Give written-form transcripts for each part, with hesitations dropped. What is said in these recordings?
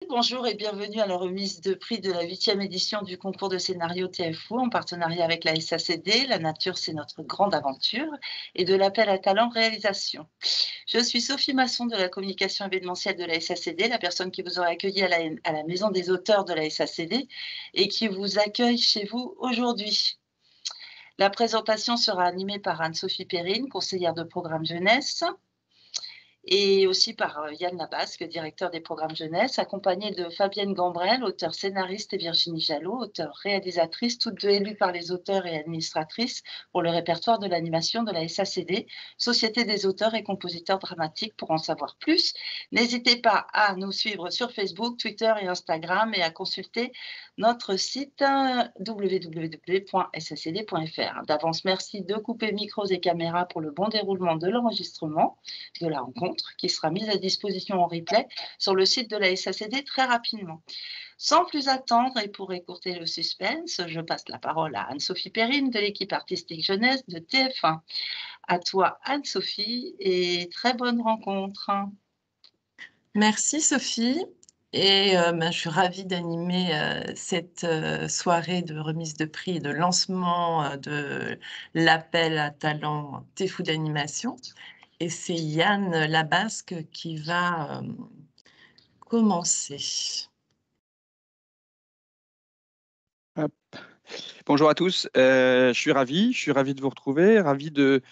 bonjour et bienvenue à la remise de prix de la 8e édition du concours de scénario TFO en partenariat avec la SACD, La Nature c'est notre grande aventure, et de l'appel à talent réalisation. Je suis Sophie Masson de la communication événementielle de la SACD, la personne qui vous aura accueilli à la maison des auteurs de la SACD et qui vous accueille chez vous aujourd'hui. La présentation sera animée par Anne-Sophie Perrine, conseillère de programme jeunesse, et aussi par Yann Labasque, directeur des programmes jeunesse, accompagné de Fabienne Gambrel, auteure scénariste, et Virginie Jalot, auteure réalisatrice, toutes deux élues par les auteurs et administratrices pour le répertoire de l'animation de la SACD, Société des auteurs et compositeurs dramatiques. Pour en savoir plus, n'hésitez pas à nous suivre sur Facebook, Twitter et Instagram et à consulter notre site www.sacd.fr. D'avance, merci de couper micros et caméras pour le bon déroulement de l'enregistrement de la rencontre qui sera mise à disposition en replay sur le site de la SACD très rapidement. Sans plus attendre et pour écourter le suspense, je passe la parole à Anne-Sophie Perrine de l'équipe artistique jeunesse de TF1. À toi Anne-Sophie et très bonne rencontre. Merci Sophie. Et je suis ravie d'animer cette soirée de remise de prix et de lancement de l'appel à talent TFO d'animation. Et c'est Yann Labasque qui va commencer. Hop. Bonjour à tous, je suis ravi de vous retrouver, ravi de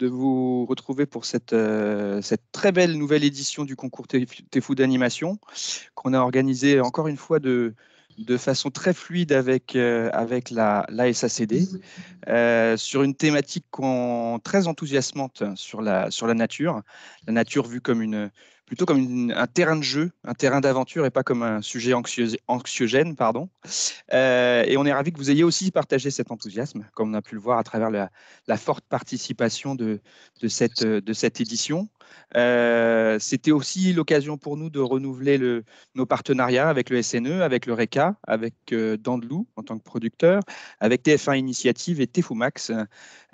vous retrouver pour cette très belle nouvelle édition du concours TFO d'animation qu'on a organisé encore une fois de façon très fluide avec la SACD sur une thématique très enthousiasmante sur la nature vue comme plutôt comme un terrain de jeu, un terrain d'aventure et pas comme un sujet anxiogène, pardon. Et on est ravis que vous ayez aussi partagé cet enthousiasme, comme on a pu le voir à travers la forte participation de cette édition. C'était aussi l'occasion pour nous de renouveler nos partenariats avec le SNE, avec le RECA, avec Dandelou en tant que producteur, avec TF1 Initiative et TFOMax,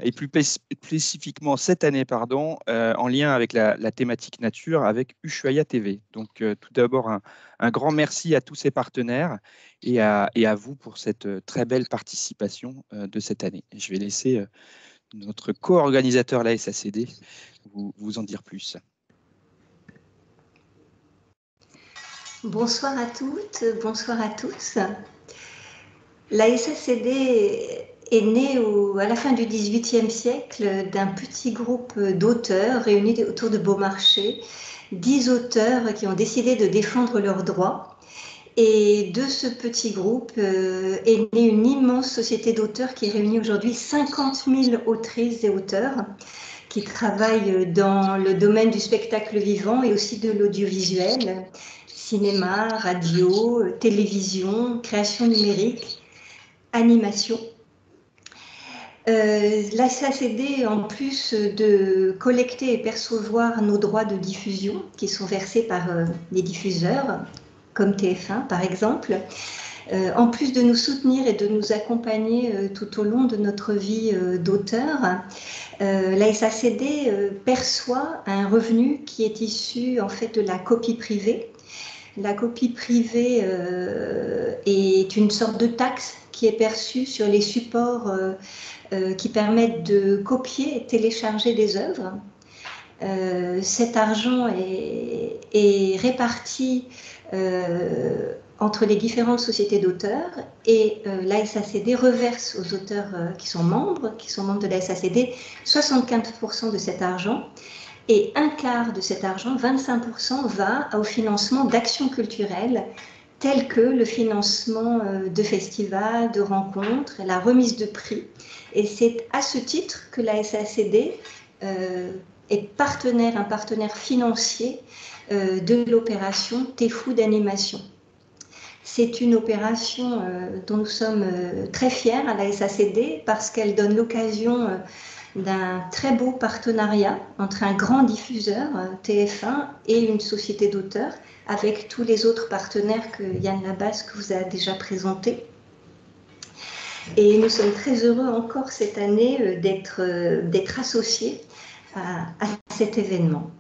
et plus spécifiquement cette année, en lien avec la thématique nature avec Ushuaïa TV. Donc tout d'abord, un grand merci à tous ces partenaires et à vous pour cette très belle participation de cette année. Je vais laisser notre co-organisateur, la SACD, vous en dire plus. Bonsoir à toutes, bonsoir à tous. La SACD est née à la fin du XVIIIe siècle d'un petit groupe d'auteurs réunis autour de Beaumarchais, 10 auteurs qui ont décidé de défendre leurs droits. Et de ce petit groupe est née une immense société d'auteurs qui réunit aujourd'hui 50 000 autrices et auteurs qui travaillent dans le domaine du spectacle vivant et aussi de l'audiovisuel, cinéma, radio, télévision, création numérique, animation. La SACD, en plus de collecter et percevoir nos droits de diffusion qui sont versés par les diffuseurs, comme TF1 par exemple, en plus de nous soutenir et de nous accompagner tout au long de notre vie d'auteur, la SACD perçoit un revenu qui est issu en fait de la copie privée. La copie privée est une sorte de taxe qui est perçue sur les supports qui permettent de copier et télécharger des œuvres. Cet argent est réparti entre les différentes sociétés d'auteurs et la SACD reverse aux auteurs qui sont membres de la SACD, 75% de cet argent. Et un quart de cet argent, 25%, va au financement d'actions culturelles telles que le financement de festivals, de rencontres, la remise de prix. Et c'est à ce titre que la SACD est un partenaire financier de l'opération TFO d'animation. C'est une opération dont nous sommes très fiers à la SACD parce qu'elle donne l'occasion d'un très beau partenariat entre un grand diffuseur, TF1, et une société d'auteurs, avec tous les autres partenaires que Yann Labasque vous a déjà présentés. Et nous sommes très heureux encore cette année d'être associés à cet événement.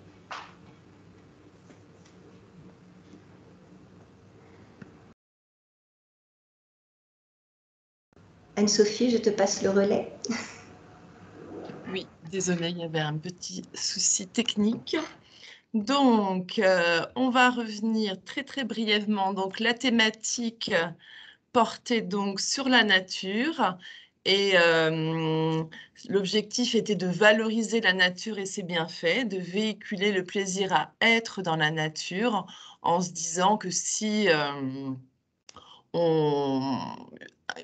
Anne-Sophie, je te passe le relais. Oui, désolée, il y avait un petit souci technique. Donc, on va revenir très brièvement. Donc, la thématique portait donc sur la nature et l'objectif était de valoriser la nature et ses bienfaits, de véhiculer le plaisir à être dans la nature en se disant que si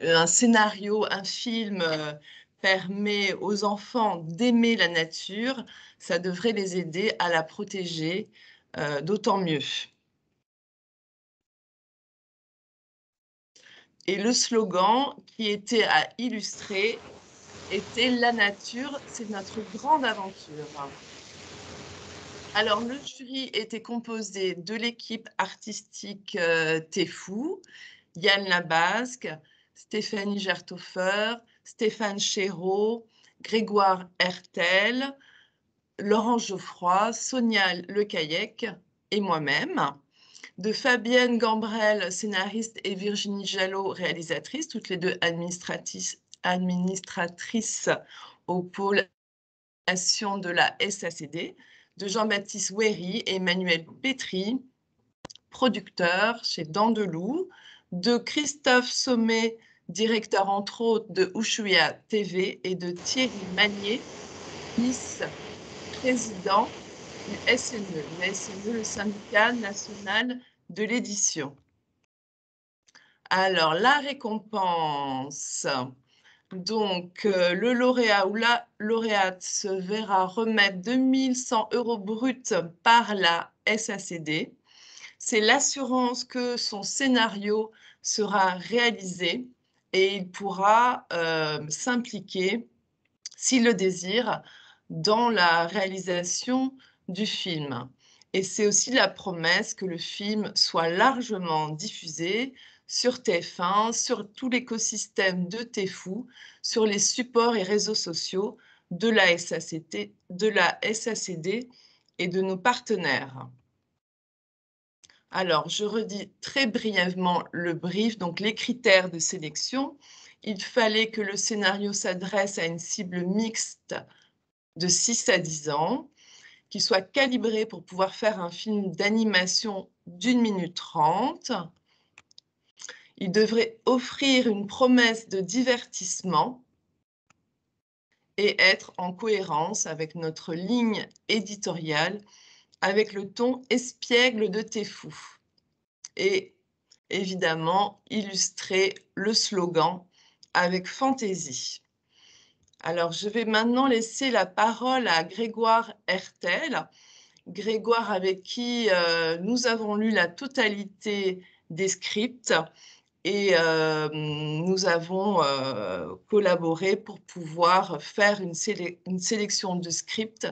un scénario, un film permet aux enfants d'aimer la nature, ça devrait les aider à la protéger d'autant mieux. Et le slogan qui était à illustrer était « La nature, c'est notre grande aventure ». Alors, le jury était composé de l'équipe artistique Tefou, Yann Labasque, Stéphanie Gerthofer, Stéphane Chéreau, Grégoire Hertel, Laurent Geoffroy, Sonia Lecaillec et moi-même. De Fabienne Gambrel, scénariste, et Virginie Jalot, réalisatrice, toutes les deux administratrices au pôle action de la SACD, de Jean-Baptiste Wéry et Emmanuel Pétry, producteur chez Dandelou, de Christophe Sommet, directeur entre autres de Ushuaïa TV, et de Thierry Magnier, vice-président du SNE. Le SNE, le syndicat national de l'édition. Alors, la récompense. Donc, le lauréat ou la lauréate se verra remettre 2100 € bruts par la SACD. C'est l'assurance que son scénario sera réalisé et il pourra s'impliquer, s'il le désire, dans la réalisation du film. Et c'est aussi la promesse que le film soit largement diffusé sur TF1, sur tout l'écosystème de Tefou, sur les supports et réseaux sociaux de la SACD et de nos partenaires. Alors, je redis très brièvement le brief, donc les critères de sélection. Il fallait que le scénario s'adresse à une cible mixte de 6 à 10 ans, qui soit calibré pour pouvoir faire un film d'animation d'1 minute 30. Il devrait offrir une promesse de divertissement et être en cohérence avec notre ligne éditoriale, avec le ton espiègle de Tefou. Et évidemment, illustrer le slogan avec fantaisie. Alors, je vais maintenant laisser la parole à Grégoire Hertel. Grégoire, avec qui nous avons lu la totalité des scripts et nous avons collaboré pour pouvoir faire une sélection de scripts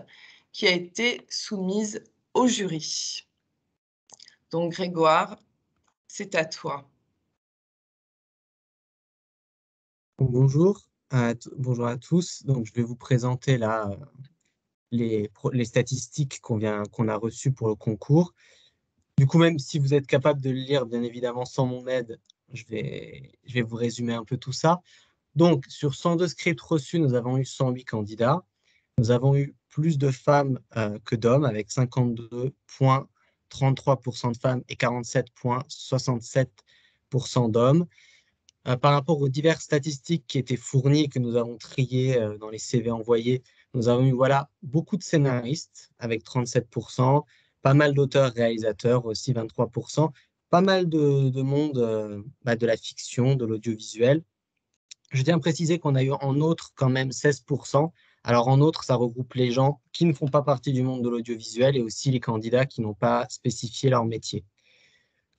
qui a été soumise au jury. Donc, Grégoire, c'est à toi. Bonjour à tous. Donc, je vais vous présenter là les statistiques qu'on a reçues pour le concours. Du coup, même si vous êtes capable de le lire, bien évidemment, sans mon aide, je vais vous résumer un peu tout ça. Donc, sur 102 scripts reçus, nous avons eu 108 candidats. Nous avons eu plus de femmes que d'hommes, avec 52,33% de femmes et 47,67% d'hommes. Par rapport aux diverses statistiques qui étaient fournies et que nous avons triées dans les CV envoyés, nous avons eu beaucoup de scénaristes avec 37%, pas mal d'auteurs-réalisateurs aussi 23%, pas mal de monde de la fiction, de l'audiovisuel. Je tiens à préciser qu'on a eu en autres quand même 16%. Alors en autres, ça regroupe les gens qui ne font pas partie du monde de l'audiovisuel et aussi les candidats qui n'ont pas spécifié leur métier.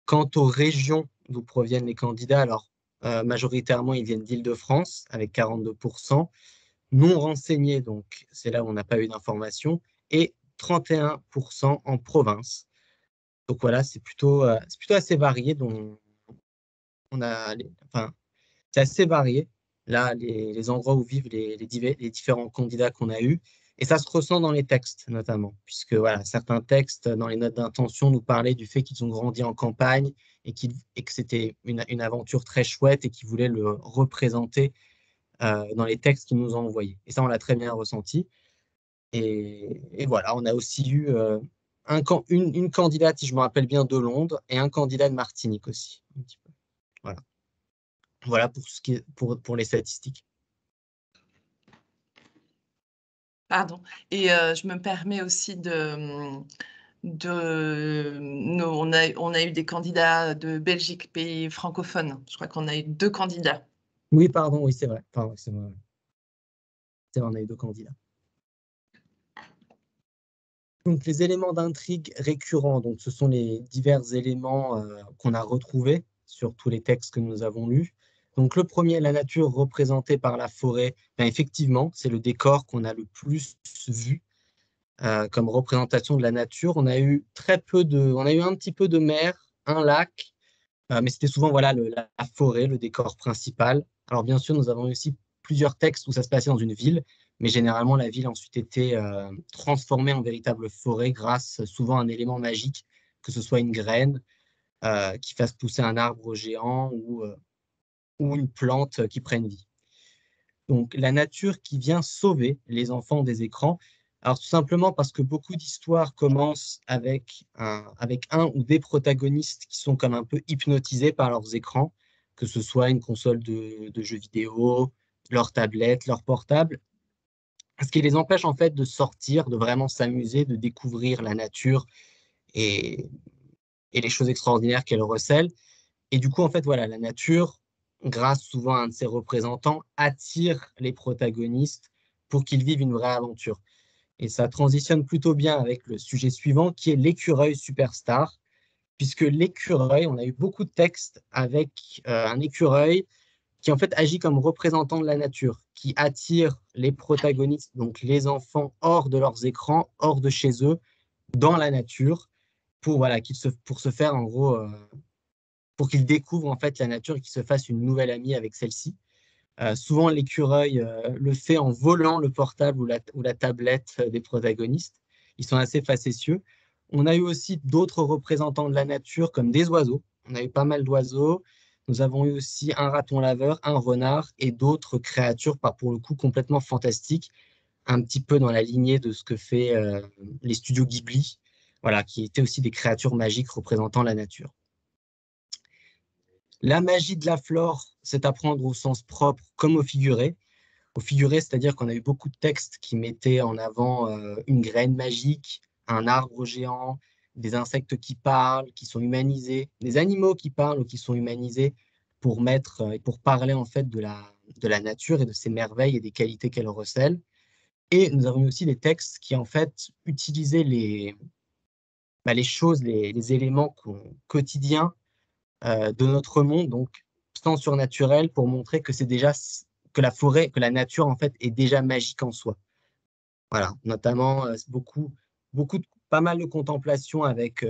Quant aux régions d'où proviennent les candidats, alors majoritairement, ils viennent d'Île-de-France avec 42%, non renseignés, donc c'est là où on n'a pas eu d'informations, et 31% en province. Donc voilà, c'est plutôt assez varié. C'est assez varié, là, les endroits où vivent les différents candidats qu'on a eus. Et ça se ressent dans les textes, notamment, puisque voilà, certains textes, dans les notes d'intention, nous parlaient du fait qu'ils ont grandi en campagne et que c'était une aventure très chouette et qu'ils voulaient le représenter dans les textes qu'ils nous ont envoyés. Et ça, on l'a très bien ressenti. Et voilà, on a aussi eu une candidate, si je me rappelle bien, de Londres et un candidat de Martinique aussi. Un petit peu. Voilà. Voilà pour ce qui est pour les statistiques. Pardon. Et je me permets aussi on a eu des candidats de Belgique, pays francophone. Je crois qu'on a eu 2 candidats. Oui, pardon, oui, c'est vrai. Enfin, c'est vrai. C'est vrai, on a eu 2 candidats. Donc, les éléments d'intrigue récurrents, donc ce sont les divers éléments qu'on a retrouvés sur tous les textes que nous avons lus. Donc, le premier, la nature représentée par la forêt, ben, effectivement, c'est le décor qu'on a le plus vu comme représentation de la nature. On a eu un petit peu de mer, un lac, mais c'était souvent voilà, la forêt, le décor principal. Alors, bien sûr, nous avons aussi plusieurs textes où ça se passait dans une ville, mais généralement, la ville a ensuite été transformée en véritable forêt grâce souvent à un élément magique, que ce soit une graine qui fasse pousser un arbre géant ou une plante qui prenne vie. Donc, la nature qui vient sauver les enfants des écrans. Alors, tout simplement parce que beaucoup d'histoires commencent avec un ou des protagonistes qui sont comme un peu hypnotisés par leurs écrans, que ce soit une console de jeux vidéo, leur tablette, leur portable, ce qui les empêche en fait de sortir, de vraiment s'amuser, de découvrir la nature et, et les choses extraordinaires qu'elle recèle. Et du coup, en fait, voilà, la nature, grâce souvent à un de ses représentants, attire les protagonistes pour qu'ils vivent une vraie aventure. Et ça transitionne plutôt bien avec le sujet suivant, qui est l'écureuil superstar, puisque l'écureuil, on a eu beaucoup de textes avec un écureuil qui en fait agit comme représentant de la nature, qui attire les protagonistes, donc les enfants, hors de leurs écrans, hors de chez eux, dans la nature, pour, voilà, pour se faire en gros pour qu'ils découvrent en fait la nature et qu'ils se fassent une nouvelle amie avec celle-ci. Souvent, l'écureuil le fait en volant le portable ou la tablette des protagonistes. Ils sont assez facétieux. On a eu aussi d'autres représentants de la nature, comme des oiseaux. On a eu pas mal d'oiseaux. Nous avons eu aussi un raton laveur, un renard et d'autres créatures, pour le coup, complètement fantastiques, un petit peu dans la lignée de ce que fait les studios Ghibli, voilà, qui étaient aussi des créatures magiques représentant la nature. La magie de la flore, c'est à prendre au sens propre comme au figuré. Au figuré, c'est-à-dire qu'on a eu beaucoup de textes qui mettaient en avant une graine magique, un arbre géant, des insectes qui parlent, qui sont humanisés, des animaux qui parlent ou qui sont humanisés pour mettre et pour parler en fait de la nature et de ses merveilles et des qualités qu'elle recèle. Et nous avons eu aussi des textes qui en fait utilisaient les choses, les éléments quotidiens de notre monde, donc sans surnaturel, pour montrer que c'est déjà que la forêt, que la nature en fait est déjà magique en soi. Voilà, notamment pas mal de contemplation avec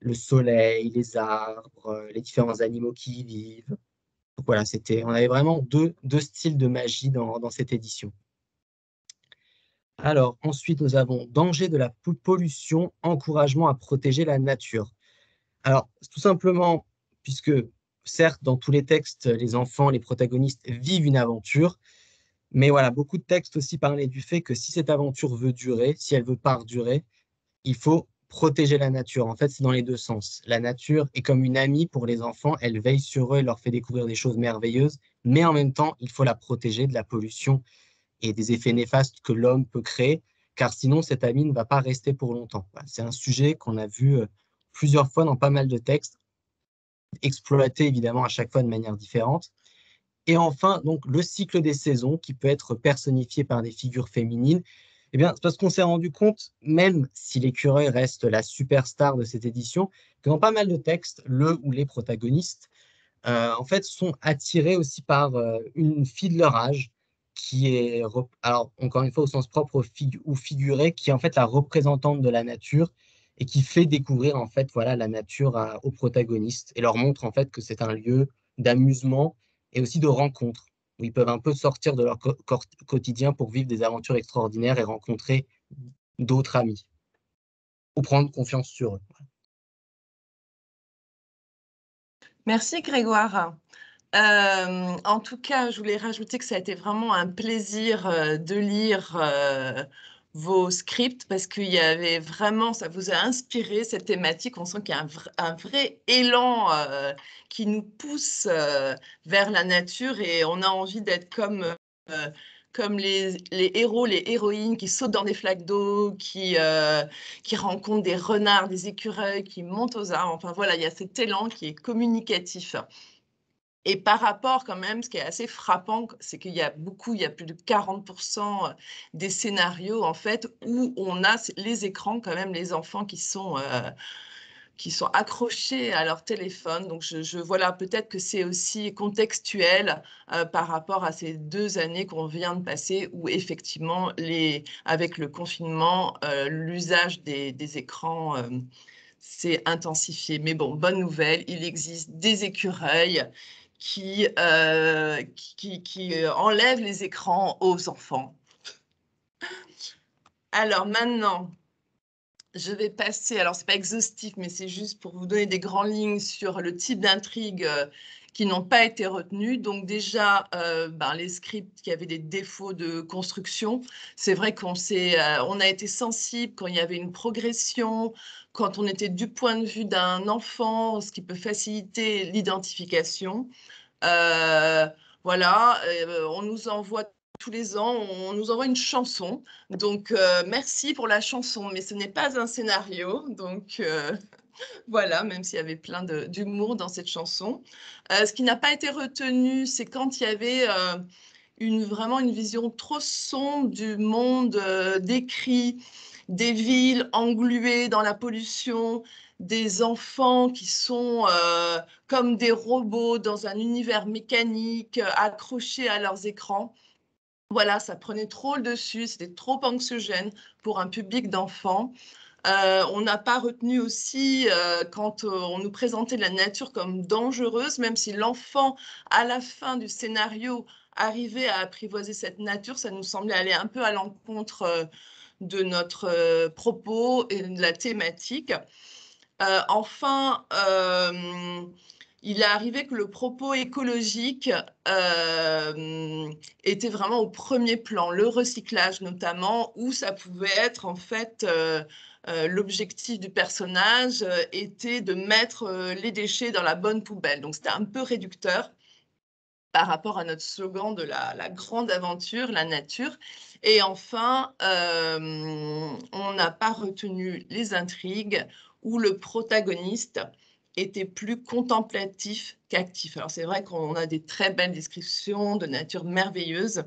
le soleil, les arbres, les différents animaux qui y vivent. Donc voilà, on avait vraiment deux styles de magie dans cette édition. Alors, ensuite, nous avons danger de la pollution, encouragement à protéger la nature. Alors, tout simplement, puisque certes, dans tous les textes, les enfants, les protagonistes vivent une aventure, mais voilà, beaucoup de textes aussi parlaient du fait que si cette aventure veut durer, si elle veut perdurer, il faut protéger la nature. En fait, c'est dans les deux sens. La nature est comme une amie pour les enfants, elle veille sur eux, elle leur fait découvrir des choses merveilleuses, mais en même temps, il faut la protéger de la pollution et des effets néfastes que l'homme peut créer, car sinon, cette amie ne va pas rester pour longtemps. C'est un sujet qu'on a vu plusieurs fois dans pas mal de textes, exploité évidemment à chaque fois de manière différente. Et enfin, donc, le cycle des saisons qui peut être personnifié par des figures féminines. Eh bien, c'est parce qu'on s'est rendu compte, même si l'écureuil reste la superstar de cette édition, que dans pas mal de textes, le ou les protagonistes, en fait, sont attirés aussi par une fille de leur âge, qui est, alors encore une fois au sens propre ou figuré, qui est en fait la représentante de la nature et qui fait découvrir en fait voilà la nature aux protagonistes et leur montre en fait que c'est un lieu d'amusement et aussi de rencontre où ils peuvent un peu sortir de leur quotidien pour vivre des aventures extraordinaires et rencontrer d'autres amis ou prendre confiance sur eux. Merci Grégoire. En tout cas, je voulais rajouter que ça a été vraiment un plaisir de lire vos scripts parce qu'il y avait vraiment, ça vous a inspiré cette thématique. On sent qu'il y a un vrai élan qui nous pousse vers la nature et on a envie d'être comme les héros, les héroïnes qui sautent dans des flaques d'eau, qui rencontrent des renards, des écureuils, qui montent aux arbres. Enfin voilà, il y a cet élan qui est communicatif. Et par rapport quand même, ce qui est assez frappant, c'est qu'il y a plus de 40% des scénarios en fait où on a les écrans quand même, les enfants qui sont accrochés à leur téléphone. Donc voilà, peut-être que c'est aussi contextuel par rapport à ces 2 années qu'on vient de passer où effectivement, avec le confinement, l'usage des écrans s'est intensifié. Mais bon, bonne nouvelle, il existe des écureuils qui enlèvent les écrans aux enfants. Alors maintenant, je vais passer, alors c'est pas exhaustif, mais c'est juste pour vous donner des grandes lignes sur le type d'intrigues qui n'ont pas été retenues. Donc déjà, les scripts qui avaient des défauts de construction, c'est vrai qu'on a été sensible quand il y avait une progression, quand on était du point de vue d'un enfant, ce qui peut faciliter l'identification. Voilà, on nous envoie tous les ans, on nous envoie une chanson. Donc, merci pour la chanson, mais ce n'est pas un scénario. Donc, voilà, même s'il y avait plein d'humour dans cette chanson. Ce qui n'a pas été retenu, c'est quand il y avait vraiment une vision trop sombre du monde décrit, des villes engluées dans la pollution, des enfants qui sont comme des robots dans un univers mécanique, accrochés à leurs écrans. Voilà, ça prenait trop le dessus, c'était trop anxiogène pour un public d'enfants. On n'a pas retenu aussi quand on nous présentait la nature comme dangereuse, même si l'enfant, à la fin du scénario, arrivait à apprivoiser cette nature, ça nous semblait aller un peu à l'encontre de notre propos et de la thématique. Enfin, il est arrivé que le propos écologique était vraiment au premier plan, le recyclage notamment, où ça pouvait être en fait l'objectif du personnage était de mettre les déchets dans la bonne poubelle. Donc c'était un peu réducteur par rapport à notre slogan de la grande aventure, la nature. Et enfin, on n'a pas retenu les intrigues où le protagoniste était plus contemplatif qu'actif. Alors c'est vrai qu'on a des très belles descriptions de nature merveilleuse,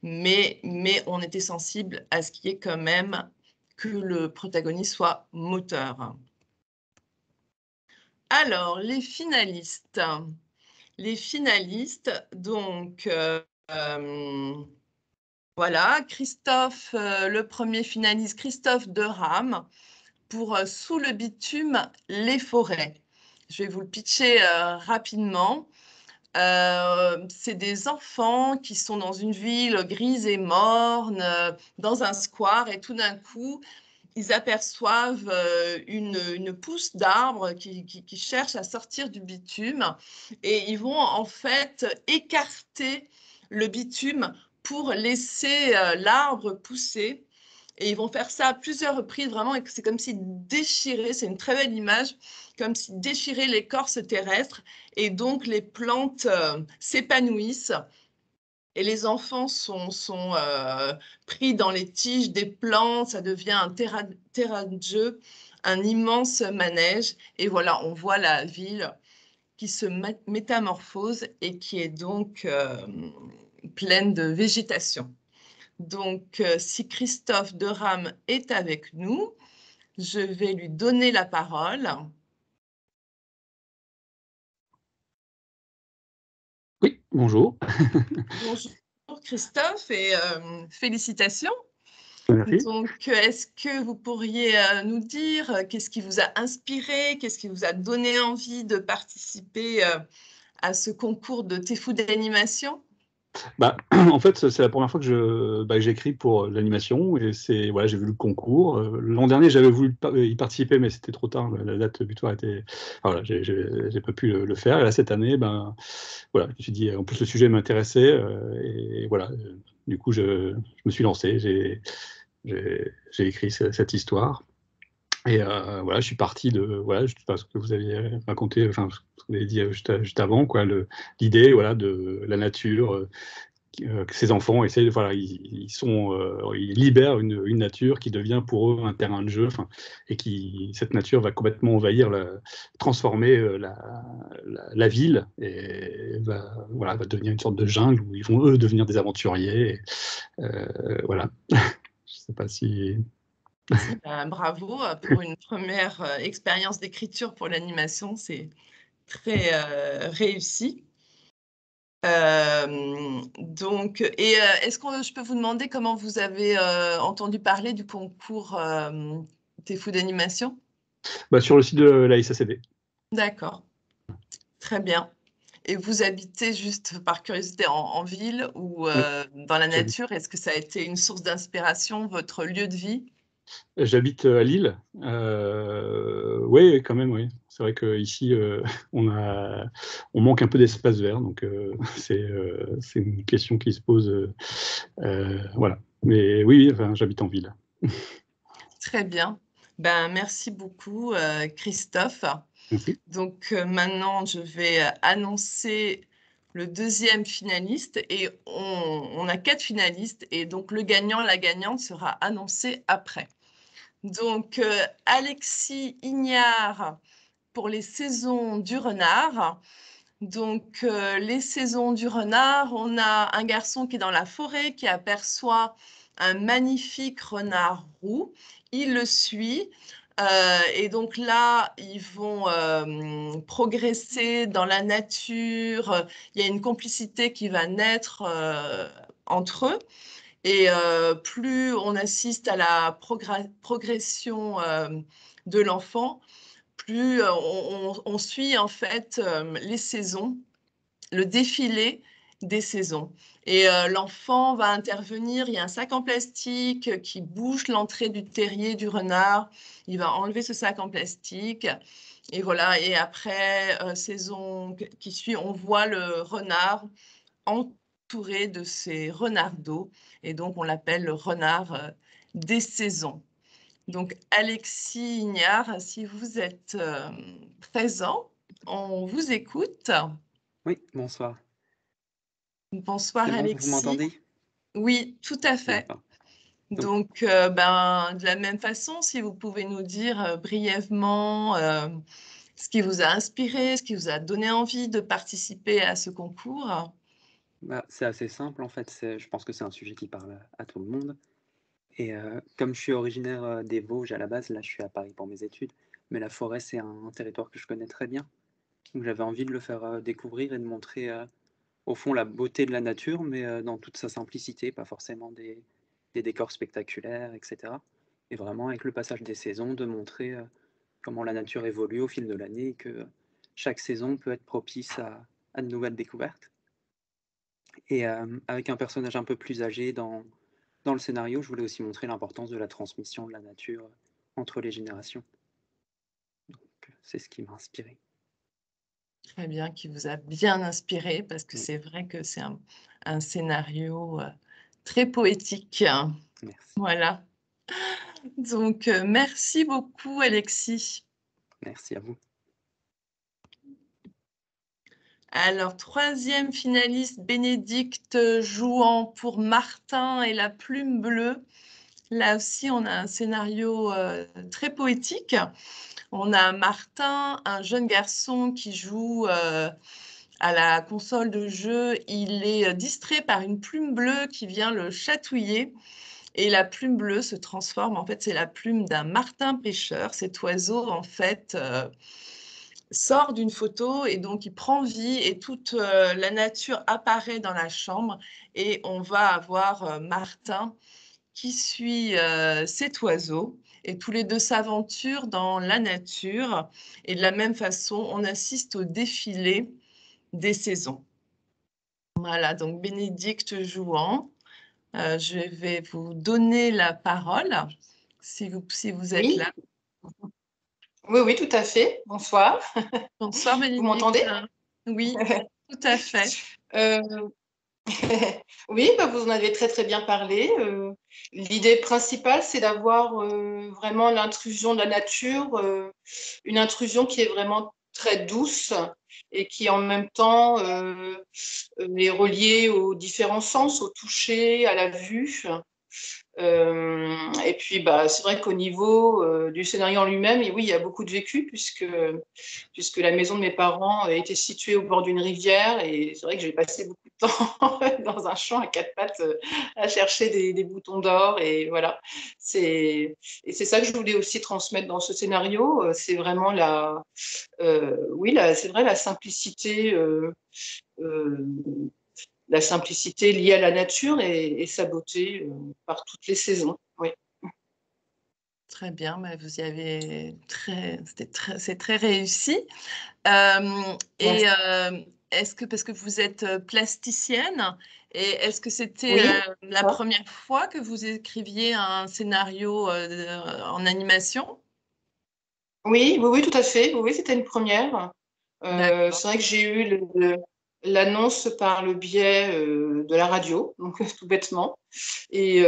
mais on était sensible à ce qui est quand même que le protagoniste soit moteur. Alors, les finalistes. Les finalistes, donc, voilà, Christophe, le premier finaliste, Christophe Derame, pour Sous le bitume, les forêts. Je vais vous le pitcher rapidement. C'est des enfants qui sont dans une ville grise et morne, dans un square, et tout d'un coup, ils aperçoivent une pousse d'arbre qui cherche à sortir du bitume et ils vont en fait écarter le bitume pour laisser l'arbre pousser. Et ils vont faire ça à plusieurs reprises, vraiment, et c'est comme si déchirer, c'est une très belle image, comme si déchirer l'écorce terrestre, et donc les plantes s'épanouissent. Et les enfants sont pris dans les tiges des plantes, ça devient un terrain de jeu, un immense manège. Et voilà, on voit la ville qui se métamorphose et qui est donc pleine de végétation. Donc, si Christophe Derame est avec nous, je vais lui donner la parole. Oui, bonjour. Bonjour Christophe et félicitations. Merci. Donc, est-ce que vous pourriez nous dire qu'est-ce qui vous a inspiré, qu'est-ce qui vous a donné envie de participer à ce concours de Téfou d'animation? En fait, c'est la première fois que j'écris pour l'animation et voilà, j'ai vu le concours. L'an dernier, j'avais voulu y participer, mais c'était trop tard. La date butoir était. Enfin, voilà, j'ai pas pu le faire. Et là, cette année, voilà, je me suis dit, en plus, le sujet m'intéressait et voilà. Du coup, je me suis lancé. J'ai écrit cette histoire. Et voilà, je suis parti de voilà, ce que vous aviez raconté, enfin, ce que vous avez dit juste avant, quoi, l'idée, voilà, de la nature. Que ces enfants essaient, voilà, ils libèrent une nature qui devient pour eux un terrain de jeu, et cette nature va complètement envahir, transformer la ville et va devenir une sorte de jungle où ils vont eux devenir des aventuriers. Voilà. Je sais pas si. Bravo pour une première expérience d'écriture pour l'animation, c'est très réussi. Est-ce que je peux vous demander comment vous avez entendu parler du concours TFU d'animation? Sur le site de la SACD. D'accord, très bien. Et vous habitez juste par curiosité en ville ou dans la nature? Est-ce que ça a été une source d'inspiration, votre lieu de vie? J'habite à Lille. Oui, quand même, oui. C'est vrai qu'ici, on manque un peu d'espace vert, donc c'est une question qui se pose. Voilà. Mais oui, enfin, j'habite en ville. Très bien. Merci beaucoup, Christophe. Merci. Donc maintenant, je vais annoncer le deuxième finaliste et on a 4 finalistes et donc le gagnant, la gagnante sera annoncé après. Donc Alexis Ignard pour les saisons du renard. Donc les saisons du renard, on a un garçon qui est dans la forêt qui aperçoit un magnifique renard roux. Il le suit. Et donc là, ils vont progresser dans la nature. Il y a une complicité qui va naître entre eux. Et plus on assiste à la progression de l'enfant, plus on suit en fait les saisons, le défilé des saisons. Et l'enfant va intervenir, il y a un sac en plastique qui bouche l'entrée du terrier du renard. Il va enlever ce sac en plastique. Et voilà, et après, saison qui suit, on voit le renard entouré de ses renardeaux. Et donc, on l'appelle le renard des saisons. Donc, Alexis Ignard, si vous êtes présent, on vous écoute. Oui, bonsoir. Bonsoir, C'est bon, Alexis. vous m'entendez? Oui, tout à fait. D'accord. Donc, de la même façon, si vous pouvez nous dire brièvement ce qui vous a inspiré, ce qui vous a donné envie de participer à ce concours. C'est assez simple en fait, je pense que c'est un sujet qui parle à tout le monde. Et comme je suis originaire des Vosges à la base, là je suis à Paris pour mes études, mais la forêt c'est un territoire que je connais très bien. Donc j'avais envie de le faire découvrir et de montrer au fond la beauté de la nature, mais dans toute sa simplicité, pas forcément des décors spectaculaires, etc. Et vraiment avec le passage des saisons, de montrer comment la nature évolue au fil de l'année et que chaque saison peut être propice à de nouvelles découvertes. Et avec un personnage un peu plus âgé dans le scénario, je voulais aussi montrer l'importance de la transmission de la nature entre les générations. Donc c'est ce qui m'a inspiré. Très bien, qui vous a bien inspiré, parce que c'est vrai que c'est un scénario très poétique. Merci. Voilà. Donc, merci beaucoup, Alexis. Merci à vous. Alors, troisième finaliste, Bénédicte Jouan pour Martin et la plume bleue. Là aussi, on a un scénario très poétique. On a Martin, un jeune garçon qui joue à la console de jeu. Il est distrait par une plume bleue qui vient le chatouiller. Et la plume bleue se transforme, en fait, c'est la plume d'un martin pêcheur. Cet oiseau, en fait, sort d'une photo et donc il prend vie et toute la nature apparaît dans la chambre et on va avoir Martin qui suit cet oiseau et tous les deux s'aventurent dans la nature et de la même façon on assiste au défilé des saisons. Voilà, donc Bénédicte Jouan, je vais vous donner la parole si vous êtes Oui, là. oui, tout à fait. Bonsoir. Bonsoir Vous Bénédicte. m'entendez? Oui, tout à fait. Euh, Oui, bah, vous en avez très très bien parlé. L'idée principale, c'est d'avoir vraiment l'intrusion de la nature, une intrusion qui est vraiment très douce et qui en même temps est reliée aux différents sens, au toucher, à la vue. Et puis, bah, c'est vrai qu'au niveau du scénario en lui-même, et oui, il y a beaucoup de vécu puisque la maison de mes parents était située au bord d'une rivière et c'est vrai que j'ai passé beaucoup de temps dans un champ à quatre pattes à chercher des boutons d'or et voilà. Et c'est ça que je voulais aussi transmettre dans ce scénario. C'est vraiment c'est vrai, euh, la simplicité liée à la nature et sa beauté par toutes les saisons. Oui. Très bien, mais vous y avez c'est très réussi. Et est-ce que, parce que vous êtes plasticienne, et est-ce que c'était Oui. la première fois que vous écriviez un scénario en animation? Oui, tout à fait. Oui, c'était une première. D'accord. C'est vrai que j'ai eu l'annonce par le biais de la radio, donc tout bêtement. Et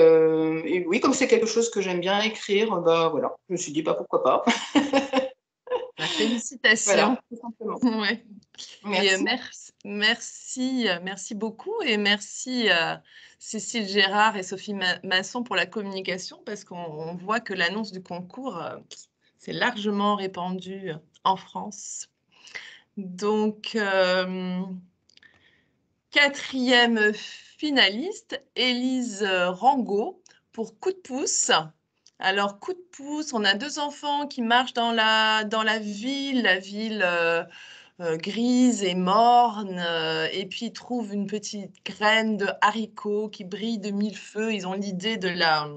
oui, comme c'est quelque chose que j'aime bien écrire, bah voilà, je me suis dit bah pourquoi pas. Bah, félicitations. Voilà, tout simplement. Ouais. Et Merci. merci beaucoup, et merci Cécile Gérard et Sophie Masson pour la communication, parce qu'on voit que l'annonce du concours s'est largement répandue en France. Donc, quatrième finaliste, Élise Rango pour Coup de pouce. Alors, Coup de pouce, on a deux enfants qui marchent dans la ville, grise et morne, et puis ils trouvent une petite graine de haricot qui brille de mille feux. Ils ont l'idée de la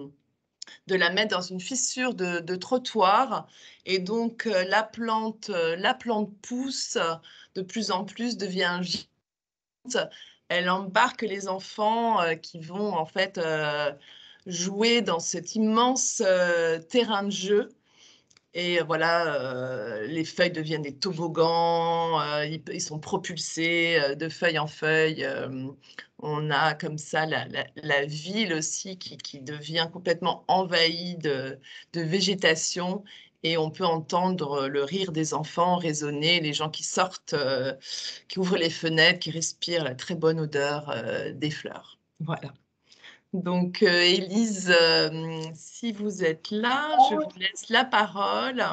mettre dans une fissure de trottoir, et donc la plante pousse de plus en plus, devient géante. Elle embarque les enfants qui vont en fait jouer dans cet immense terrain de jeu. Et voilà, les feuilles deviennent des toboggans, ils sont propulsés de feuille en feuille. On a comme ça la ville aussi qui devient complètement envahie de végétation, et on peut entendre le rire des enfants résonner, les gens qui sortent, qui ouvrent les fenêtres, qui respirent la très bonne odeur des fleurs. Voilà. Donc, Élise, si vous êtes là, je vous laisse la parole.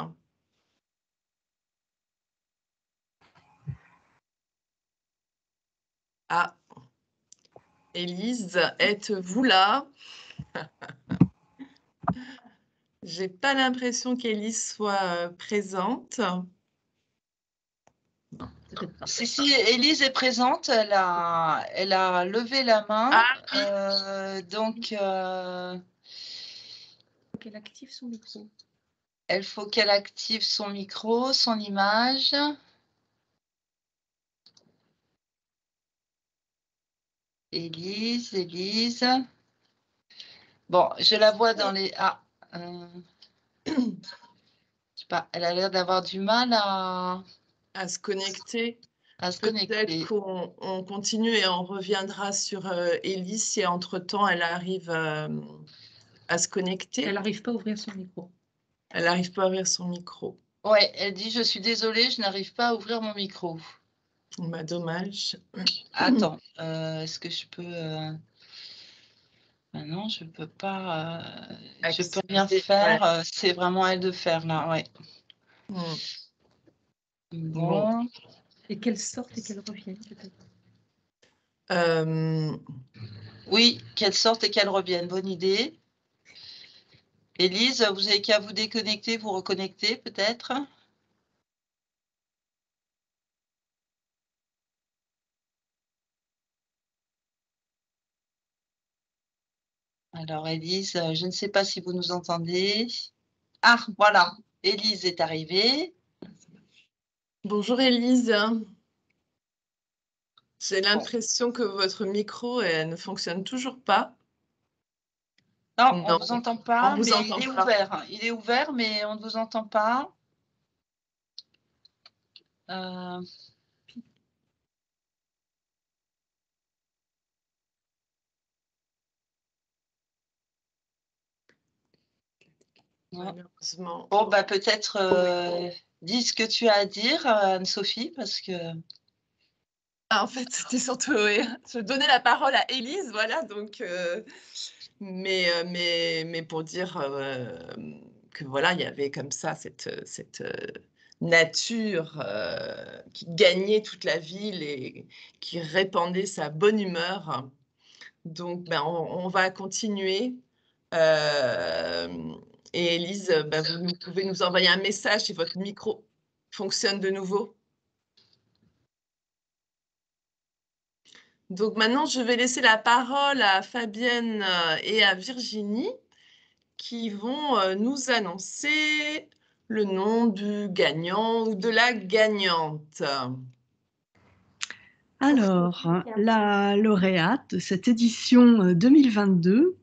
Ah, Élise, êtes-vous là? J'ai pas l'impression qu'Élise soit présente. Si, Élise est présente, elle a levé la main. Donc, qu'elle active son micro. Il faut qu'elle active son micro, son image. Élise. Bon, je la vois dans les... Ah, je sais pas, elle a l'air d'avoir du mal à se connecter. se connecter. Peut-être qu'on continue et on reviendra sur Élise si entre-temps elle arrive à se connecter. Elle n'arrive pas à ouvrir son micro. Elle n'arrive pas à ouvrir son micro. Ouais, elle dit « Je suis désolée, je n'arrive pas à ouvrir mon micro. » Bah, dommage. Attends, est-ce que je peux... Ben non, je peux pas... je peux rien faire. Ouais. C'est vraiment à elle de faire, là, ouais. Bon. Et qu'elle sorte et qu'elle revienne, peut-être. Oui, qu'elle sorte et qu'elle revienne. Bonne idée. Élise, vous avez qu'à vous déconnecter, vous reconnecter, peut-être. Alors, Élise, je ne sais pas si vous nous entendez. Ah, voilà, Élise est arrivée. Bonjour Élise. J'ai l'impression que votre micro ne fonctionne toujours pas. Non, on ne vous entend pas, vous mais entend il est pas. ouvert. Il est ouvert, mais on ne vous entend pas. Malheureusement. Bon, bah, peut-être dis ce que tu as à dire, Anne-Sophie, parce que... Ah, en fait, c'était surtout... Je donnais la parole à Élise, voilà, donc... mais pour dire que voilà, il y avait comme ça cette nature qui gagnait toute la ville et qui répandait sa bonne humeur. Donc, ben, on va continuer. Et Élise, ben, vous pouvez nous envoyer un message si votre micro fonctionne de nouveau. Donc maintenant, je vais laisser la parole à Fabienne et à Virginie qui vont nous annoncer le nom du gagnant ou de la gagnante. Alors, la lauréate de cette édition 2022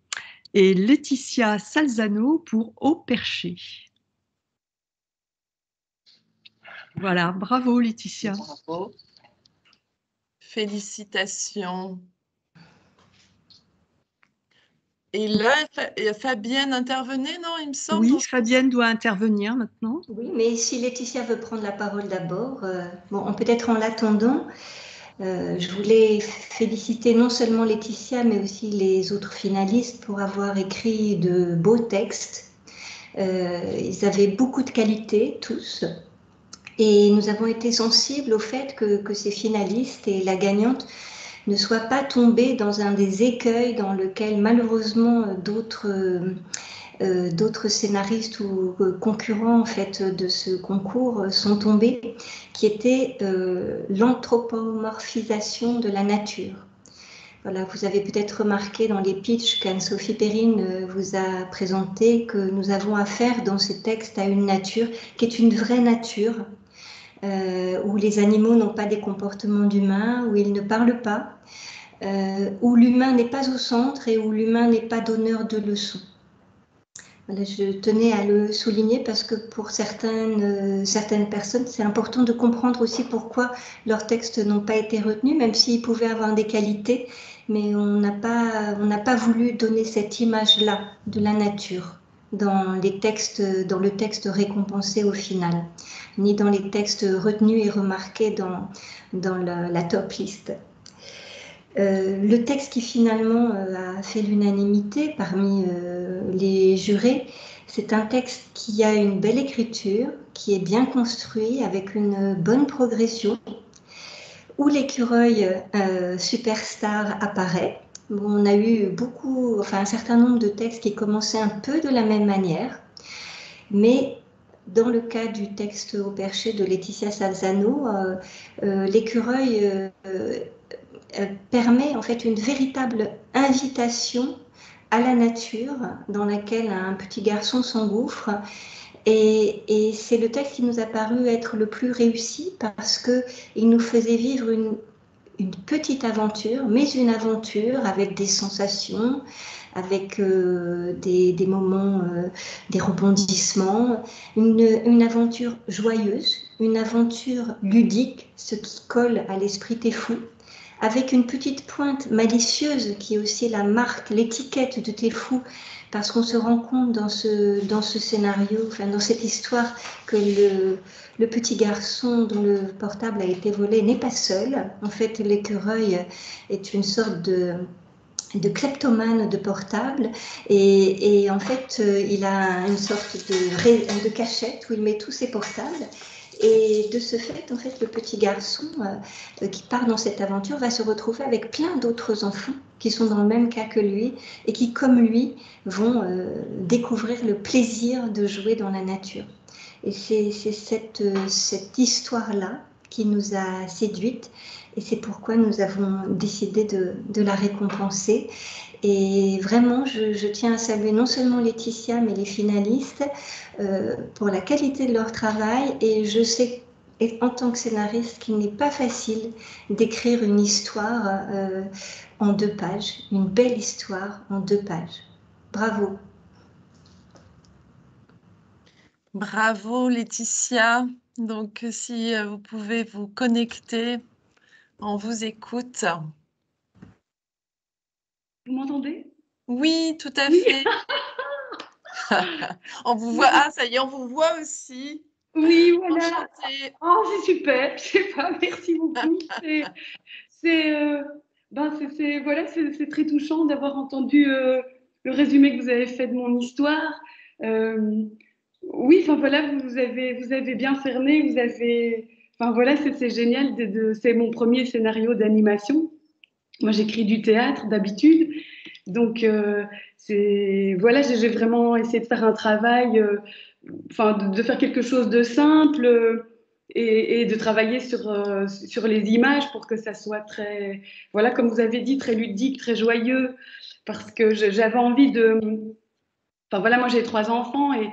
est Laetitia Salzano pour Au Perché. Voilà, bravo Laetitia. Bravo. Félicitations. Et là, Fabienne intervenait, non, il me semble? Oui, Fabienne doit intervenir maintenant. Oui, mais si Laetitia veut prendre la parole d'abord, bon, peut-être en l'attendant, je voulais féliciter non seulement Laetitia, mais aussi les autres finalistes pour avoir écrit de beaux textes. Ils avaient beaucoup de qualité, tous. Et nous avons été sensibles au fait que ces finalistes et la gagnante ne soient pas tombés dans un des écueils dans lequel malheureusement d'autres scénaristes ou concurrents en fait de ce concours sont tombés, qui était l'anthropomorphisation de la nature. Voilà, vous avez peut-être remarqué dans les pitchs qu'Anne-Sophie Perrine vous a présenté que nous avons affaire dans ces textes à une nature qui est une vraie nature, où les animaux n'ont pas des comportements d'humains, où ils ne parlent pas, où l'humain n'est pas au centre et où l'humain n'est pas donneur de leçons. Voilà, je tenais à le souligner parce que pour certaines personnes, c'est important de comprendre aussi pourquoi leurs textes n'ont pas été retenus, même s'ils pouvaient avoir des qualités, mais on n'a pas voulu donner cette image-là de la nature dans le texte récompensé au final, ni dans les textes retenus et remarqués dans la top list. Le texte qui finalement a fait l'unanimité parmi les jurés, c'est un texte qui a une belle écriture, qui est bien construit, avec une bonne progression, où l'écureuil superstar apparaît. Bon, on a eu un certain nombre de textes qui commençaient un peu de la même manière, mais dans le cas du texte Au Perché de Laetitia Salzano, l'écureuil permet en fait une véritable invitation à la nature dans laquelle un petit garçon s'engouffre. Et c'est le texte qui nous a paru être le plus réussi parce qu'il nous faisait vivre une petite aventure, mais une aventure avec des sensations, avec des moments, des rebondissements, une aventure joyeuse, une aventure ludique, ce qui colle à l'esprit Téfou, avec une petite pointe malicieuse qui est aussi la marque, l'étiquette de Téfou, parce qu'on se rend compte dans ce scénario, enfin dans cette histoire, que le petit garçon dont le portable a été volé n'est pas seul. En fait, l'écureuil est une sorte de kleptomane de portable et en fait, il a une sorte de cachette où il met tous ses portables. Et de ce fait, en fait, le petit garçon qui part dans cette aventure va se retrouver avec plein d'autres enfants qui sont dans le même cas que lui et qui, comme lui, vont découvrir le plaisir de jouer dans la nature. Et c'est cette histoire-là qui nous a séduites et c'est pourquoi nous avons décidé de la récompenser. Et vraiment, je tiens à saluer non seulement Laetitia, mais les finalistes pour la qualité de leur travail. Et je sais et en tant que scénariste qu'il n'est pas facile d'écrire une histoire en 2 pages, une belle histoire en 2 pages. Bravo. Bravo Laetitia. Donc si vous pouvez vous connecter, on vous écoute. Vous m'entendez? Oui, tout à Oui. fait. On vous voit. Ah, ça y est, on vous voit aussi. Oui, voilà. Enchantée. Oh, c'est super. Je sais pas, merci beaucoup. Voilà, c'est très touchant d'avoir entendu le résumé que vous avez fait de mon histoire. Oui, enfin voilà, vous avez bien cerné, enfin voilà, c'est génial. C'est mon premier scénario d'animation. Moi, j'écris du théâtre d'habitude, donc voilà, j'ai vraiment essayé de faire un travail, enfin de faire quelque chose de simple. Et de travailler sur les images pour que ça soit très, voilà, comme vous avez dit, très ludique, très joyeux, parce que j'avais envie de... Enfin voilà, moi j'ai 3 enfants et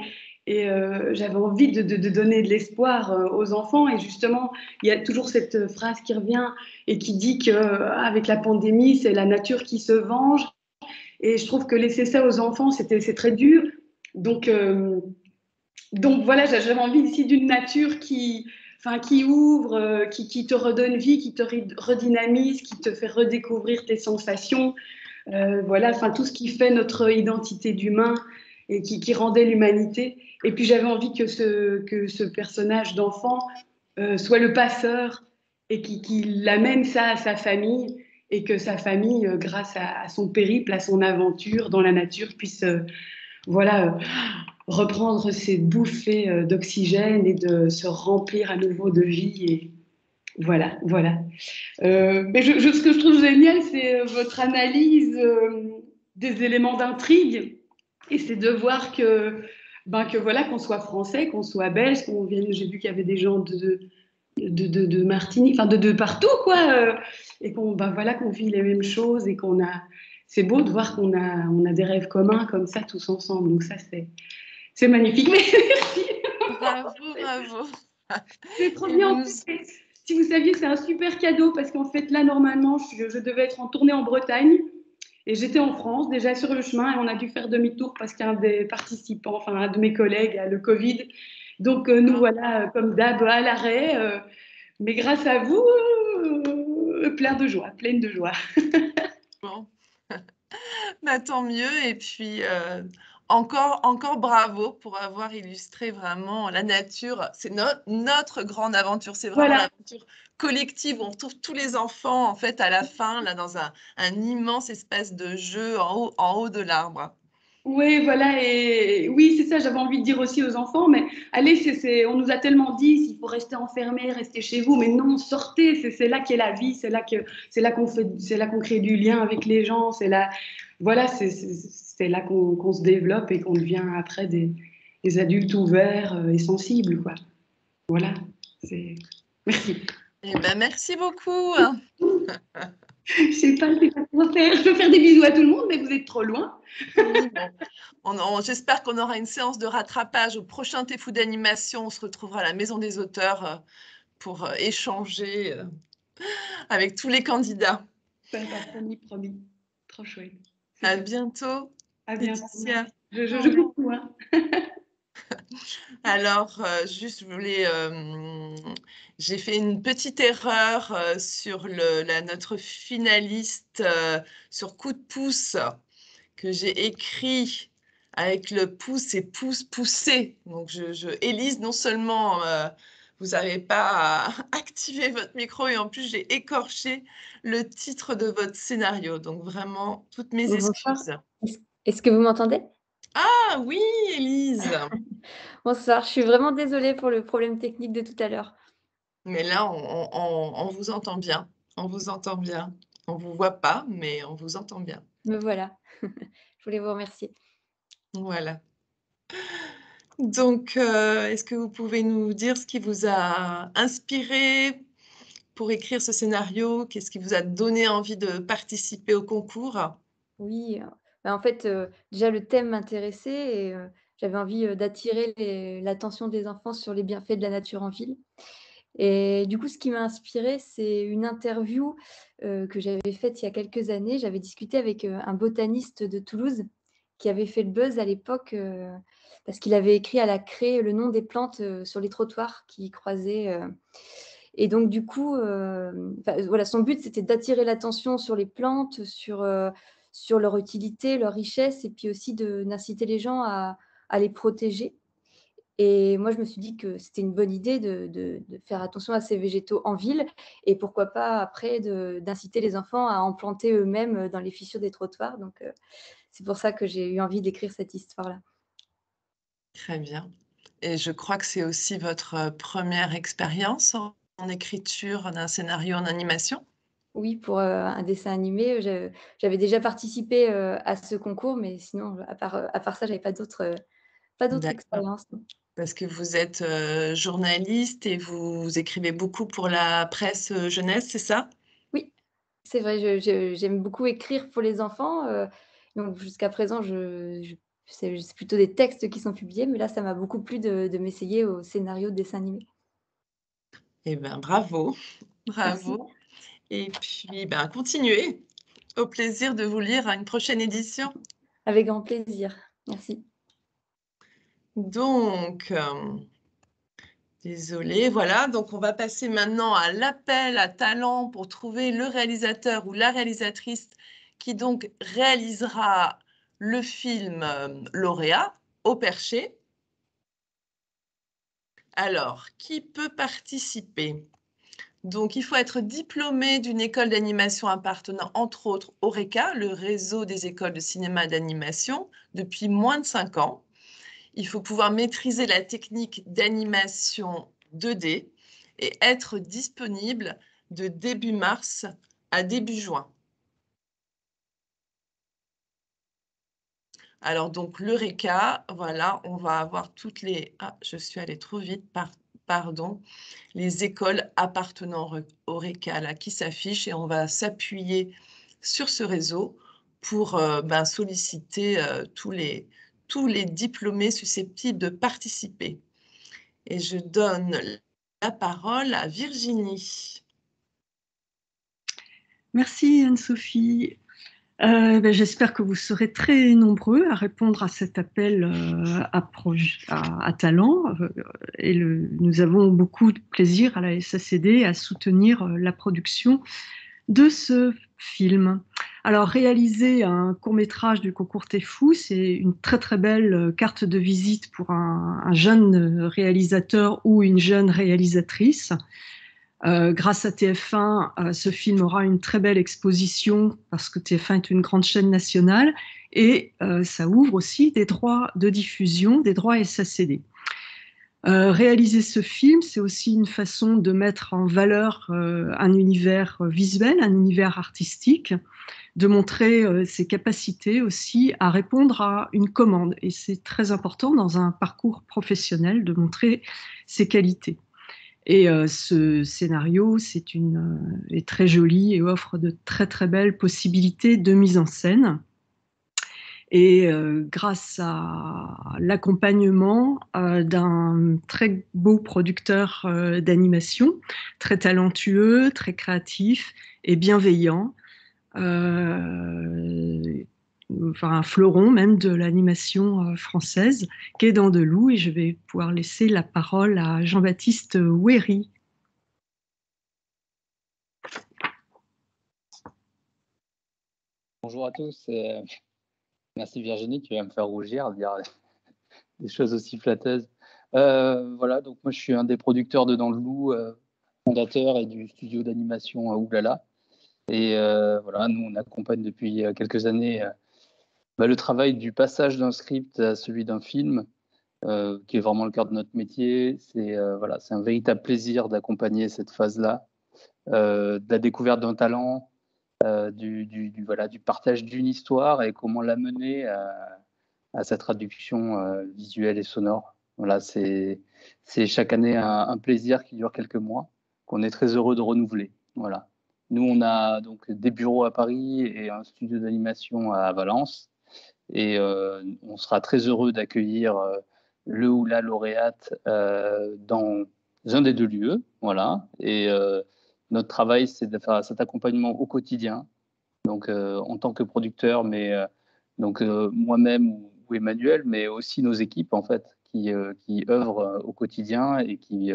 j'avais envie de donner de l'espoir aux enfants. Et justement, il y a toujours cette phrase qui revient et qui dit qu'avec la pandémie, c'est la nature qui se venge. Et je trouve que laisser ça aux enfants, c'est très dur. Donc voilà, j'avais envie ici d'une nature qui ouvre, qui te redonne vie, qui te redynamise, qui te fait redécouvrir tes sensations. Voilà, enfin tout ce qui fait notre identité d'humain et qui rendait l'humanité. Et puis j'avais envie que ce personnage d'enfant soit le passeur et qu'il amène ça à sa famille et que sa famille, grâce à son périple, à son aventure dans la nature, puisse voilà, reprendre ses bouffées d'oxygène et de se remplir à nouveau de vie. Et voilà, voilà. Mais ce que je trouve génial, c'est votre analyse des éléments d'intrigue. Et c'est de voir que voilà, qu'on soit français, qu'on soit belge, j'ai vu qu'il y avait des gens de Martinique, enfin de partout, quoi. Et voilà, qu'on vit les mêmes choses et c'est beau de voir qu'on a des rêves communs comme ça, tous ensemble. Donc ça, c'est magnifique. Merci. Bravo, bravo. C'est trop bien. Si vous saviez, c'est un super cadeau parce qu'en fait, là, normalement, je devais être en tournée en Bretagne et j'étais en France, déjà sur le chemin, et on a dû faire demi-tour parce qu'un des participants, enfin, un de mes collègues a le Covid. Donc, nous voilà, comme d'hab, à l'arrêt. Mais grâce à vous, pleine de joie. Bon, bah, tant mieux. Et puis, encore bravo pour avoir illustré vraiment la nature. C'est notre grande aventure. C'est vraiment Voilà. l'aventure collective où on retrouve tous les enfants, en fait, à la fin, là, dans un immense espace de jeu en haut de l'arbre. Oui, voilà, et oui, c'est ça, j'avais envie de dire aussi aux enfants, mais allez, on nous a tellement dit, il faut rester enfermé, rester chez vous, mais non, sortez, c'est là qu'est la vie, c'est là qu'on crée du lien avec les gens, voilà, c'est là qu'on se développe et qu'on devient après des adultes ouverts et sensibles, quoi. Voilà, merci. Eh ben, merci beaucoup. Je sais pas quoi faire. Je peux faire des bisous à tout le monde, mais vous êtes trop loin. Oui, bon. J'espère qu'on aura une séance de rattrapage au prochain TEFU d'animation. On se retrouvera à la Maison des auteurs pour échanger avec tous les candidats. Promis. Trop chouette. À bientôt. À bientôt. Laetitia. Je coupe tout, hein. Alors, juste, j'ai fait une petite erreur sur notre finaliste sur coup de pouce que j'ai écrit avec le pouce et pouce poussé. Donc, Élise, non seulement vous n'avez pas activé votre micro et en plus, j'ai écorché le titre de votre scénario. Donc, vraiment, toutes mes excuses. Est-ce que vous m'entendez? Ah oui, Élise. Bonsoir, je suis vraiment désolée pour le problème technique de tout à l'heure. Mais là, on vous entend bien. On vous entend bien. On ne vous voit pas, mais on vous entend bien. Me voilà. Je voulais vous remercier. Voilà. Donc, est-ce que vous pouvez nous dire ce qui vous a inspiré pour écrire ce scénario? Qu'est-ce qui vous a donné envie de participer au concours? Oui, en fait, déjà le thème m'intéressait et j'avais envie d'attirer l'attention des enfants sur les bienfaits de la nature en ville. Et du coup, ce qui m'a inspirée, c'est une interview que j'avais faite il y a quelques années. J'avais discuté avec un botaniste de Toulouse qui avait fait le buzz à l'époque parce qu'il avait écrit à la craie le nom des plantes sur les trottoirs qui croisaient. Et donc, du coup, voilà, son but, c'était d'attirer l'attention sur les plantes, sur leur utilité, leur richesse, et puis aussi d'inciter les gens à les protéger. Et moi, je me suis dit que c'était une bonne idée de faire attention à ces végétaux en ville et pourquoi pas après d'inciter les enfants à en planter eux-mêmes dans les fissures des trottoirs. Donc, c'est pour ça que j'ai eu envie d'écrire cette histoire-là. Très bien. Et je crois que c'est aussi votre première expérience en écriture d'un scénario en animation? Oui, pour un dessin animé, j'avais déjà participé à ce concours, mais sinon, à part ça, j'avais pas d'autres D'accord. expériences. Parce que vous êtes journaliste et vous écrivez beaucoup pour la presse jeunesse, c'est ça? Oui, c'est vrai, j'aime beaucoup écrire pour les enfants. Donc jusqu'à présent, c'est plutôt des textes qui sont publiés, mais là, ça m'a beaucoup plu de m'essayer au scénario de dessin animé. Eh bien, bravo, Merci. bravo. Et puis, ben, continuez. Au plaisir de vous lire à une prochaine édition. Avec grand plaisir. Merci. Donc, désolée, voilà. Donc, on va passer maintenant à l'appel à talent pour trouver le réalisateur ou la réalisatrice qui donc réalisera le film lauréat Au Perché. Alors, qui peut participer? Donc, il faut être diplômé d'une école d'animation appartenant, entre autres, au RECA, le réseau des écoles de cinéma d'animation, depuis moins de 5 ans. Il faut pouvoir maîtriser la technique d'animation 2D et être disponible de début mars à début juin. Alors, donc, le RECA, voilà, on va avoir toutes les... Ah, je suis allée trop vite, pardon. Les écoles appartenant au RECA là, qui s'affichent et on va s'appuyer sur ce réseau pour solliciter tous les diplômés susceptibles de participer. Et je donne la parole à Virginie. Merci Anne-Sophie. J'espère que vous serez très nombreux à répondre à cet appel à talent. Nous avons beaucoup de plaisir à la SACD à soutenir la production de ce film. Alors, réaliser un court-métrage du concours T'es fou, c'est une très très belle carte de visite pour un jeune réalisateur ou une jeune réalisatrice. Grâce à TF1, ce film aura une très belle exposition parce que TF1 est une grande chaîne nationale et ça ouvre aussi des droits de diffusion, des droits SACD. Réaliser ce film, c'est aussi une façon de mettre en valeur un univers visuel, un univers artistique, de montrer ses capacités aussi à répondre à une commande. Et c'est très important dans un parcours professionnel de montrer ses qualités. Et ce scénario est très joli et offre de très très belles possibilités de mise en scène. Et grâce à l'accompagnement d'un très beau producteur d'animation, très talentueux, très créatif et bienveillant, un fleuron même de l'animation française, qui est dans Deloup, et je vais pouvoir laisser la parole à Jean-Baptiste Wéry. Bonjour à tous, merci Virginie, tu vas me faire rougir, dire des choses aussi flatteuses. Voilà, donc moi je suis un des producteurs de Dans le Loup, fondateur et du studio d'animation Oulala. Et voilà, nous on accompagne depuis quelques années le travail du passage d'un script à celui d'un film, qui est vraiment le cœur de notre métier. C'est un véritable plaisir d'accompagner cette phase-là, de la découverte d'un talent, du partage d'une histoire et comment l'amener à sa traduction visuelle et sonore. Voilà, c'est chaque année un plaisir qui dure quelques mois, qu'on est très heureux de renouveler. Voilà. Nous, on a donc des bureaux à Paris et un studio d'animation à Valence. Et on sera très heureux d'accueillir le ou la lauréate dans un des 2 lieux, voilà. Et notre travail, c'est de faire cet accompagnement au quotidien. Donc, en tant que producteur, mais donc moi-même ou Emmanuel, mais aussi nos équipes en fait, qui œuvrent au quotidien et qui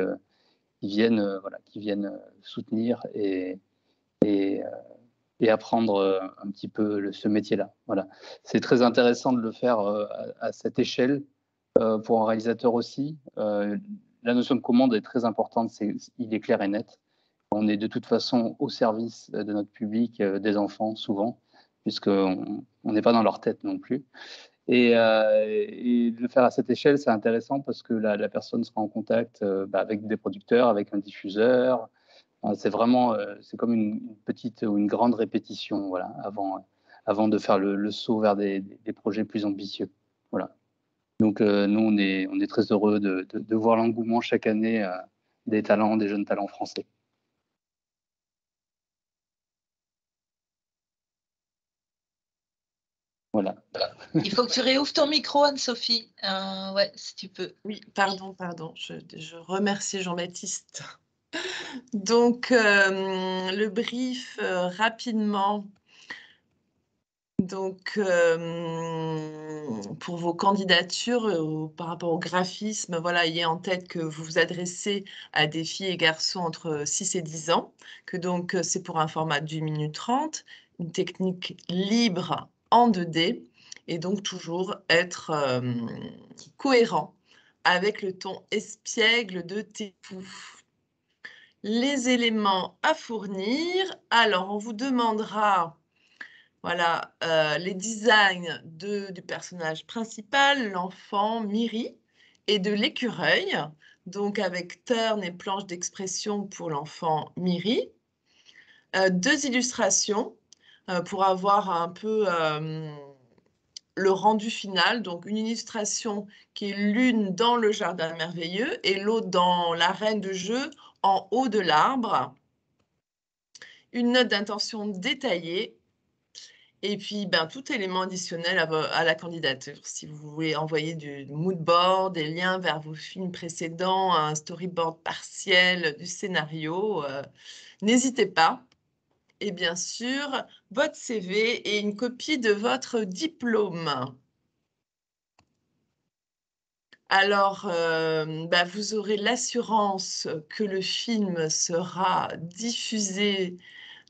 viennent, voilà, qui viennent soutenir et apprendre un petit peu ce métier-là. Voilà. C'est très intéressant de le faire à cette échelle pour un réalisateur aussi. La notion de commande est très importante, il est clair et net. On est de toute façon au service de notre public, des enfants souvent, puisqu'on n'est pas dans leur tête non plus. Et de le faire à cette échelle, c'est intéressant parce que la personne sera en contact avec des producteurs, avec un diffuseur. C'est vraiment, c'est comme une petite ou une grande répétition, voilà, avant de faire le saut vers des projets plus ambitieux. Voilà. Donc nous, on est très heureux de voir l'engouement chaque année des jeunes talents français. Voilà. Il faut que tu réouvres ton micro, Anne-Sophie. Ouais, si tu peux. Oui, pardon. Je remercie Jean-Baptiste. Donc, le brief rapidement. Donc, pour vos candidatures, par rapport au graphisme, voilà, ayez en tête que vous vous adressez à des filles et garçons entre 6 et 10 ans, que donc c'est pour un format d'1 minute 30, une technique libre en 2D, et donc toujours être cohérent avec le ton espiègle de Tefou. Les éléments à fournir, alors on vous demandera voilà, les designs du personnage principal, l'enfant Miri, et de l'écureuil, donc avec turn et planche d'expression pour l'enfant Miri. 2 illustrations pour avoir un peu le rendu final, donc une illustration qui est l'une dans le jardin merveilleux et l'autre dans l'arène de jeu en haut de l'arbre. Une note d'intention détaillée. Et puis, tout élément additionnel à la candidature. Si vous voulez envoyer du mood board, des liens vers vos films précédents, un storyboard partiel du scénario, n'hésitez pas. Et bien sûr, votre CV et une copie de votre diplôme. Alors, vous aurez l'assurance que le film sera diffusé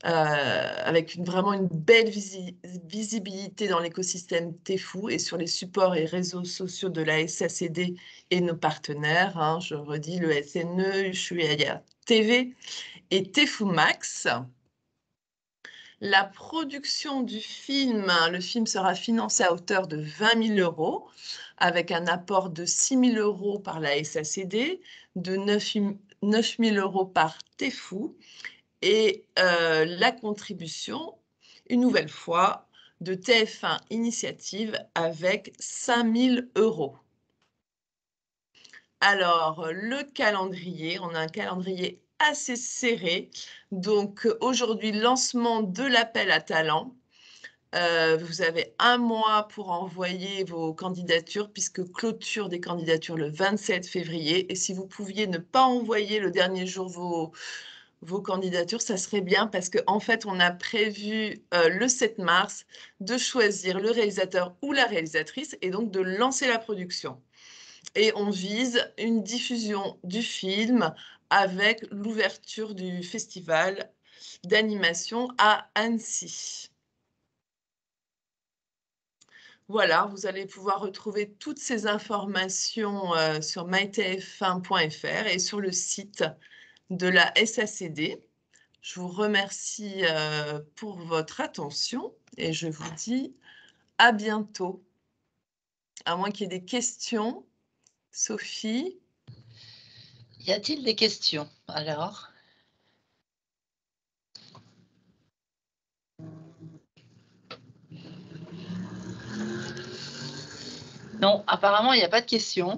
avec vraiment une belle visibilité dans l'écosystème Tefou et sur les supports et réseaux sociaux de la SACD et nos partenaires. Hein, je redis le SNE, Ushuaïa TV et Tefou Max. La production du film, le film sera financé à hauteur de 20 000 € avec un apport de 6 000 € par la SACD, de 9 000 € par Tefou et la contribution, une nouvelle fois, de TF1 Initiative avec 5 000 €. Alors, le calendrier, on a un calendrier assez serré. Donc, aujourd'hui, lancement de l'appel à talents. Vous avez 1 mois pour envoyer vos candidatures, puisque clôture des candidatures le 27 février. Et si vous pouviez ne pas envoyer le dernier jour vos candidatures, ça serait bien parce qu'en fait, on a prévu le 7 mars de choisir le réalisateur ou la réalisatrice et donc de lancer la production. Et on vise une diffusion du film avec l'ouverture du festival d'animation à Annecy. Voilà, vous allez pouvoir retrouver toutes ces informations sur mytf1.fr et sur le site de la SACD. Je vous remercie pour votre attention et je vous dis à bientôt. À moins qu'il y ait des questions. Sophie? Y a-t-il des questions alors? Non, apparemment, il n'y a pas de questions.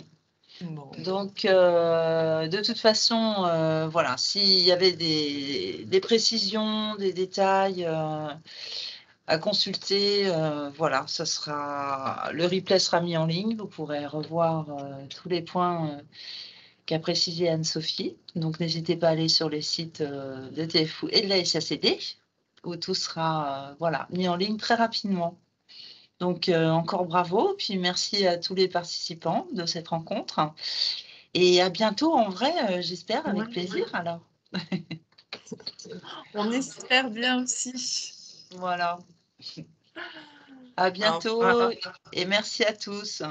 Bon. Donc, de toute façon, voilà, s'il y avait des précisions, des détails à consulter, voilà, le replay sera mis en ligne. Vous pourrez revoir tous les points qu'a précisé Anne-Sophie. Donc, n'hésitez pas à aller sur les sites de TFU et de la SACD, où tout sera voilà, mis en ligne très rapidement. Donc, encore bravo, puis merci à tous les participants de cette rencontre. Et à bientôt, en vrai, j'espère, avec plaisir, alors. On espère bien aussi. Voilà. À bientôt et merci à tous.